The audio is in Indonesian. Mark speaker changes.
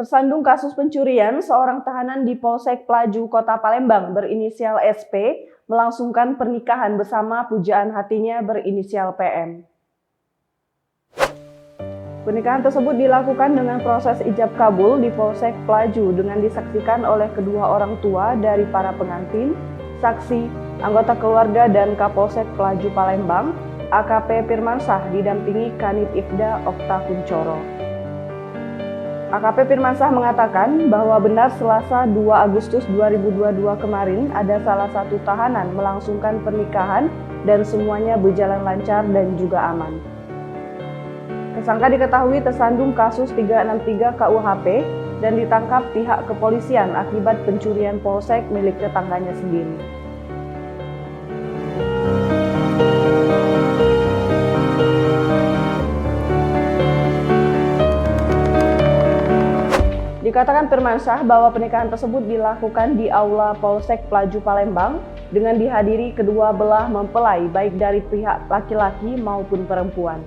Speaker 1: Tersandung kasus pencurian, seorang tahanan di Polsek Pelaju, Kota Palembang berinisial SP melangsungkan pernikahan bersama pujaan hatinya berinisial PM. Pernikahan tersebut dilakukan dengan proses ijab kabul di Polsek Pelaju dengan disaksikan oleh kedua orang tua dari para pengantin, saksi, anggota keluarga dan Kapolsek Pelaju Palembang, AKP Firmansyah didampingi Kanit Ifda Okta Kuncoro. AKP Firmansyah mengatakan bahwa benar Selasa 2 Agustus 2022 kemarin ada salah satu tahanan melangsungkan pernikahan dan semuanya berjalan lancar dan juga aman. Tersangka diketahui tersandung kasus 363 KUHP dan ditangkap pihak kepolisian akibat pencurian polsek milik tetangganya sendiri. Dikatakan Firmansyah bahwa pernikahan tersebut dilakukan di Aula Polsek Pelaju Palembang dengan dihadiri kedua belah mempelai baik dari pihak laki-laki maupun perempuan.